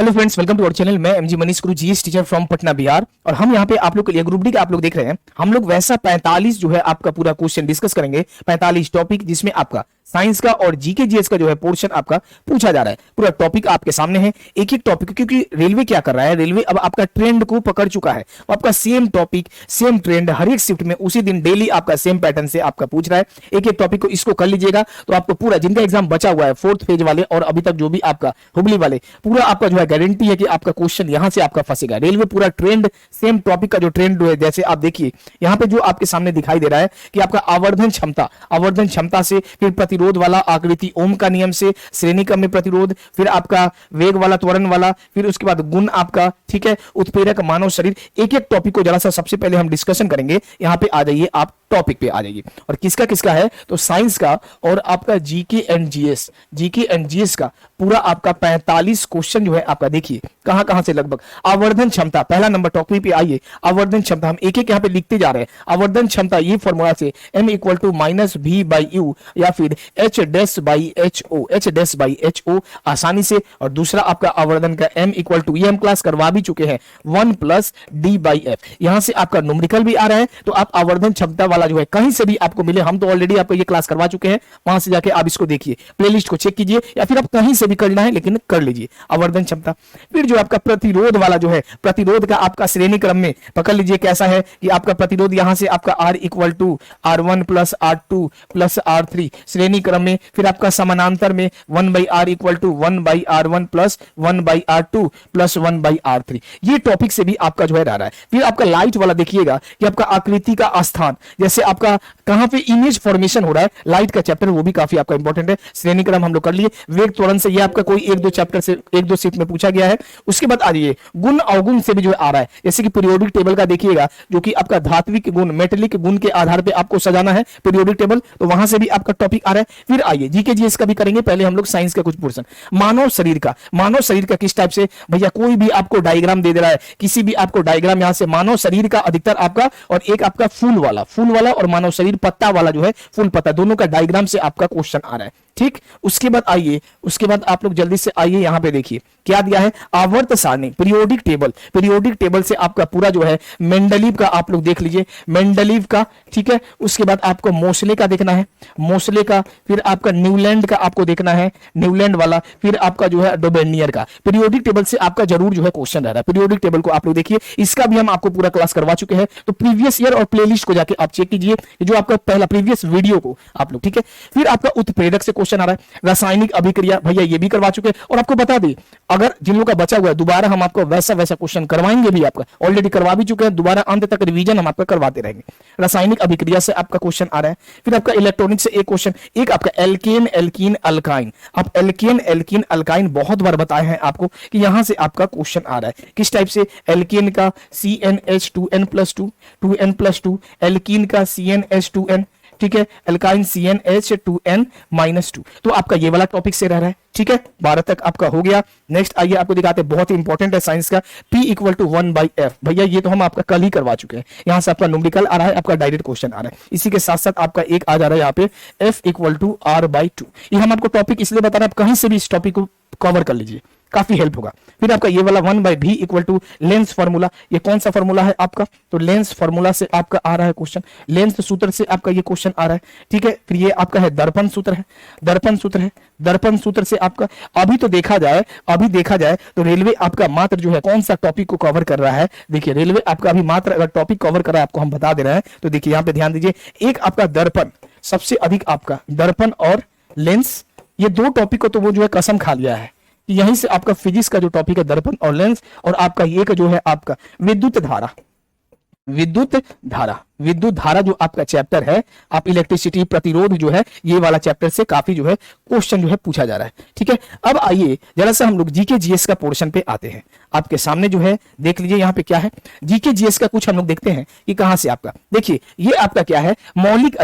Hello friends, welcome to our channel. मैं MG Manish Guru, GS teacher from Patna Bihar. और हम यहाँ पे आप लोग के लिए ग्रुप डी का आप लोग देख रहे हैं। हम लोग वैसा 45 जो है आपका पूरा क्वेश्चन डिस्कस करेंगे, 45 टॉपिक, जिसमें आपका साइंस का और जीके जीएस का जो है पोर्शन आपका पूछा जा रहा है। पूरा टॉपिक आपके सामने है, एक एक टॉपिक, क्योंकि रेलवे क्या कर रहा है, रेलवे अब आपका ट्रेंड को पकड़ चुका है। आपका सेम टॉपिक, सेम ट्रेंड हर एक शिफ्ट में उसी दिन डेली आपका सेम पैटर्न से आपका पूछ रहा है। एक एक टॉपिक को इसको कर लीजिएगा तो आपको पूरा, जिनका एग्जाम बचा हुआ है फोर्थ फेज वाले और अभी तक जो भी आपका हुबली वाले, पूरा आपका जो है गारंटी है कि आपका क्वेश्चन यहां से आपका फंसेगा। रेलवे पूरा ट्रेंड, सेम टॉपिक का जो ट्रेंड है, जैसे आप देखिए यहां पे जो आपके सामने दिखाई दे रहा है कि आपका आवर्धन क्षमता से, फिर प्रतिरोध वाला आकृति ओम का नियम से, श्रेणी क्रम में प्रतिरोध, फिर आपका वेग वाला, त्वरण वाला, फिर उसके बाद गुण आपका, ठीक है, उत्प्रेरक, मानव शरीर। एक एक टॉपिक को जरा सा सबसे पहले हम डिस्कशन करेंगे। यहां पे आ जाइए, आप टॉपिक पे आ जाइए। और किसका किसका है, तो साइंस का और आपका जीके एंड जीएस का पूरा आपका 45 क्वेश्चन जो है आपका, देखिए कहां कहां से लगभग। आवर्धन क्षमता पहला नंबर, टॉपिक पे आइए। आवर्धन क्षमता हम एक एक यहां पे लिखते जा रहे हैं। आवर्धन क्षमता ये फॉर्मूला से m = -v/u या फिर h'/ho आसानी से। और दूसरा आपका आवर्धन का m = ये हम क्लास करवा भी चुके हैं, 1 + d/f। यहां से आपका न्यूमेरिकल भी आ रहा है, तो आप आवर्धन क्षमता वाला जो है कहीं से भी आपको मिले, हम तो ऑलरेडी आपको ये क्लास करवा चुके हैं, वहां से जाके आप इसको देखिए, प्लेलिस्ट को चेक कीजिए, या फिर आप कहीं से भी करना है लेकिन कर लीजिए आवर्धन क्षमता। फिर जो आपका प्रतिरोध वाला जो है, प्रतिरोध का आपका श्रेणी क्रम में पकड़ लीजिए कैसा है कि आपका प्रतिरोध यहां से आपका R = R1 + R2 + R3 श्रेणी क्रम में। फिर आपका समानांतर में 1/R = 1/R1 + 1/R2 + 1/R3। ये टॉपिक से भी आपका जो है रह रहा है। फिर आपका लाइट वाला देखिएगा कि आपका आकृति का स्थान, जैसे आपका कहां पे इमेज फॉर्मेशन हो रहा है, लाइट का चैप्टर, वो भी काफी आपका इंपॉर्टेंट है। श्रेणी क्रम हम लोग कर लिए। वेग त्वरण से ये आपका कोई एक दो चैप्टर से, एक दो शिफ्ट में पूछा गया है। उसके बाद आ जाइए गुण अवगुण से भी जो आ रहा है, जैसे कि पीरियोडिक टेबल का देखिएगा, जो कि आपका धात्विक गुण, मेटेलिक गुण के आधार पे आपको सजाना है पीरियोडिक टेबल, तो वहां से भी आपका टॉपिक आ रहा है। फिर आइए जीके जीएस का भी करेंगे, पहले हम लोग साइंस का कुछ पोर्शन। मानव शरीर का किस टाइप से, भैया कोई भी आपको डायग्राम दे दे रहा है, किसी भी आपको डायग्राम यहां से मानव शरीर का अधिकतर आपका, और एक आपका फूल वाला और मानव शरीर पत्ता वाला जो है, फूल पत्ता, दोनों का डायग्राम से आपका क्वेश्चन आ रहा है। ठीक, उसके बाद आइए, उसके बाद आप लोग जल्दी से आइए, यहां पे देखिए क्या दिया है, आवर्त सारणी, पीरियोडिक टेबल से आपका पूरा जो है मेंडलीव का आप लोग देख लीजिए, मेंडलीव का, ठीक है। उसके बाद आपको मोसले का देखना है, मोसले का, फिर आपका न्यूलैंड का आपको देखना है, न्यूलैंड वाला, फिर आपका जो है डोबेनियर का। पीरियोडिक टेबल से आपका जरूर जो है क्वेश्चन रह रहा है। पीरियोडिक टेबल को आप लोग देखिए, इसका भी हम आपको पूरा क्लास करवा चुके हैं, तो प्रीवियस ईयर और प्लेलिस्ट को जाके आप चेक कीजिए, जो आपका पहला प्रीवियस वीडियो को आप लोग, ठीक है। फिर आपका उत्प्रेरक से क्वेश्चन आ रहा है, रासायनिक अभिक्रिया, भैया ये भी करवा चुके हैं। और आपको बता दें, अगर जिन लोगों का बचा हुआ है, दोबारा हम आपको वैसा क्वेश्चन करवाएंगे भी, आपका ऑलरेडी करवा भी चुके हैं, दोबारा अंत तक रिवीजन हम आपका करवाते रहेंगे। रासायनिक अभिक्रिया से आपका क्वेश्चन आ रहा है। फिर आपका इलेक्ट्रॉनिक से एक क्वेश्चन, एक आपका एल्केन एल्कीन अल्काइन। आप एल्केन एल्कीन अल्काइन बहुत बार बताए हैं आपको कि यहां से आपका क्वेश्चन आ रहा है। किस टाइप से, एल्केन का CnH2n+2, 2n+2, एल्कीन का CnH2n, ठीक है, अल्काइन CnH2n-2। तो आपका ये वाला टॉपिक से रह रहा है, ठीक है। 12 तक आपका हो गया। नेक्स्ट आइए, आपको दिखाते हैं, बहुत ही इंपॉर्टेंट है साइंस का, P = 1/f। भैया ये तो हम आपका कल ही करवा चुके हैं। यहां से आपका न्यूमेरिकल आ रहा है, आपका डायरेक्ट क्वेश्चन आ रहा है। इसी के साथ साथ आपका एक आ जा रहा है यहाँ पे F = R/2। ये हम आपको टॉपिक इसलिए बता रहे हैं, आप कहीं से भी इस टॉपिक को कवर कर लीजिए, काफी हेल्प होगा। फिर आपका ये वाला 1/v = लेंस फार्मूला। ये कौन सा फार्मूला है आपका, तो लेंस फार्मूला से आपका आ रहा है क्वेश्चन, लेंस सूत्र से आपका ये क्वेश्चन आ रहा है, ठीक है। फिर ये आपका है दर्पण सूत्र है, दर्पण सूत्र से आपका, अभी देखा जाए तो रेलवे आपका मात्र जो है कौन सा टॉपिक को कवर कर रहा है। देखिए रेलवे आपका अभी मात्र अगर टॉपिक कवर कर रहा है, आपको हम बता दे रहे हैं, तो देखिए यहां पे ध्यान दीजिए, एक आपका दर्पण, सबसे अधिक आपका दर्पण और लेंस, ये दो टॉपिक को तो वो जो है कसम खा लिया है। यहीं से आपका फिजिक्स का जो टॉपिक है, दर्पण और लेंस, और आपका ये का जो है आपका विद्युत धारा जो आपका चैप्टर है, आप इलेक्ट्रिसिटी, प्रतिरोध जो है, ये वाला चैप्टर से काफी जो है क्वेश्चन जो है पूछा जा रहा है, ठीक है। अब आइए जरा सा हम लोग जीके जीएस का पोर्शन पे आते हैं। आपके सामने जो है देख लीजिए, यहाँ पे क्या है, जीके जीएस का कुछ हम लोग देखते हैं कि कहां से आपका, देखिए ये आपका क्या है, मौलिक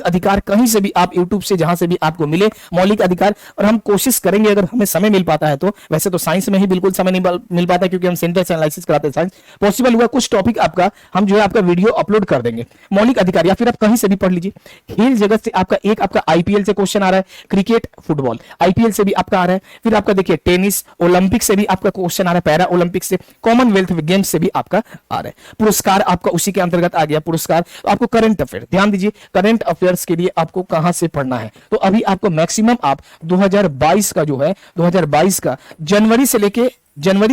अधिकार कहीं से भी आप यूट्यूब से जहां से भी आपको मिले मौलिक अधिकार। और हम कोशिश करेंगे, अगर हमें समय मिल पाता है तो, वैसे तो साइंस में ही बिल्कुल समय नहीं मिल पाता क्योंकि हम सिंटेक्स एनालिसिस कराते हैं, साइंस पॉसिबल हुआ कुछ टॉपिक आपका हम जो है आपका वीडियो अपलोड अपलोड कर देंगे। मौलिक अधिकार या फिर आप कहीं से भी पढ़ लीजिए। खेल जगत से आपका आईपीएल से क्वेश्चन आ रहा है, क्रिकेट, फुटबॉल, आईपीएल से भी आपका आ रहा है। फिर आपका देखिए टेनिस, ओलंपिक से भी आपका क्वेश्चन आ रहा है, पैरा ओलंपिक से, कॉमनवेल्थ गेम्स से भी आपका आ रहा है। पुरस्कार आपका उसी के अंतर्गत आ गया पुरस्कार। तो आपको करंट अफेयर, ध्यान दीजिए, करंट अफेयर्स के लिए आपको कहां से पढ़ना है, तो अभी आपको मैक्सिमम आप 2022 का जो है 2022 का जनवरी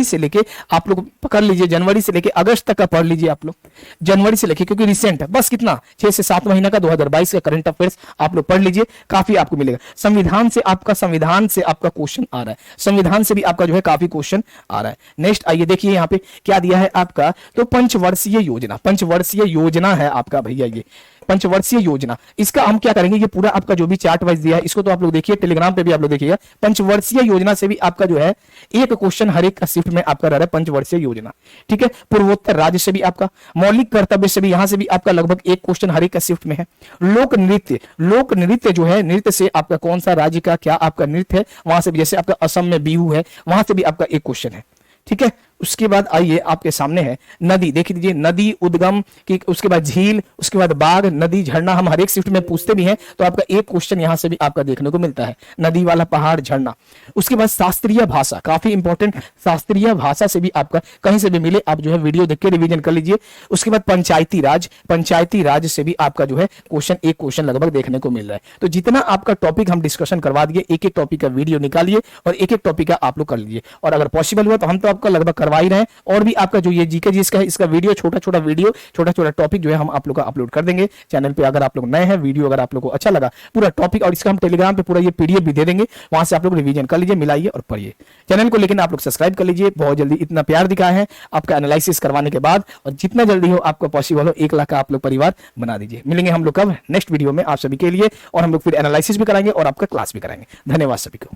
से लेके आप लोग पकड़ लीजिए, जनवरी से लेके अगस्त तक का पढ़ लीजिए आप लोग, जनवरी से लेके, क्योंकि रिसेंट है, बस कितना 6 से 7 महीना का 2022 का करंट अफेयर्स आप लोग पढ़ लीजिए, काफी आपको मिलेगा। संविधान से आपका क्वेश्चन आ रहा है, संविधान से भी आपका जो है काफी क्वेश्चन आ रहा है। नेक्स्ट आइए देखिए यहाँ पे क्या दिया है आपका, तो पंचवर्षीय योजना है आपका भैया, ये पंचवर्षीय योजना, इसका हम क्या करेंगे, ये पूरा आपका जो भी चार्ट वाइज दिया है इसको तो आप लोग देखिए, टेलीग्राम पे भी आप लोग देखिएगा। पंचवर्षीय योजना से भी आपका जो है एक क्वेश्चन हर एक शिफ्ट में आपका रह रहा है, पंचवर्षीय योजना, ठीक है। पूर्वोत्तर राज्य से भी आपका, मौलिक कर्तव्य से भी यहां से भी आपका लगभग एक क्वेश्चन हर एक शिफ्ट में है। लोक नृत्य जो है, नृत्य से आपका कौन सा राज्य का क्या आपका नृत्य है, वहां से भी, जैसे आपका असम में बिहू है, वहां से भी आपका एक क्वेश्चन है, ठीक है। उसके बाद आइए आपके सामने है नदी, देख लीजिए, नदी उद्गम की, उसके बाद झील, उसके बाद बाग, नदी, झरना, हम हर एक शिफ्ट में पूछते भी हैं, तो आपका एक क्वेश्चन यहां से भी आपका देखने को मिलता है, नदी वाला, पहाड़, झरना। उसके बाद शास्त्रीय भाषा, काफी इंपॉर्टेंट, शास्त्रीय भाषा से भी आपका कहीं से भी मिले, आप जो है वीडियो देख के रिवीजन कर लीजिए। उसके बाद पंचायती राज से भी आपका जो है एक क्वेश्चन लगभग देखने को मिल रहा है। तो जितना आपका टॉपिक हम डिस्कशन करवा दिए, एक एक टॉपिक का वीडियो निकालिए और एक एक टॉपिक का आप लोग कर लीजिए, और अगर पॉसिबल हुआ तो हम तो आपका लगभग करवा ही रहे हैं, और भी आपका जो ये जीके जिसका है, इसका वीडियो, छोटा छोटा टॉपिक जो है हम आप लोग का अपलोड कर देंगे चैनल पे। अगर आप लोग नए हैं, वीडियो अगर आप लोग को अच्छा लगा, पूरा टॉपिक, और इसका हम टेलीग्राम पे पूरा ये पीडीएफ भी दे देंगे, वहां से आप लोग रिवीजन कर लीजिए, मिलाइए और पढ़िए। चैनल को लेकिन आप लोग सब्सक्राइब कर लीजिए, बहुत जल्दी, इतना प्यार दिखाया है आपका एनालिसिस करवाने के बाद, और जितना जल्दी हो आपको पॉसिबल हो 1 लाख का आप लोग परिवार बना दीजिए। मिलेंगे हम लोग कब, नेक्स्ट वीडियो में आप सभी के लिए, और हम लोग फिर एनालिसिस भी कराएंगे और आपका क्लास भी कराएंगे। धन्यवाद सभी को।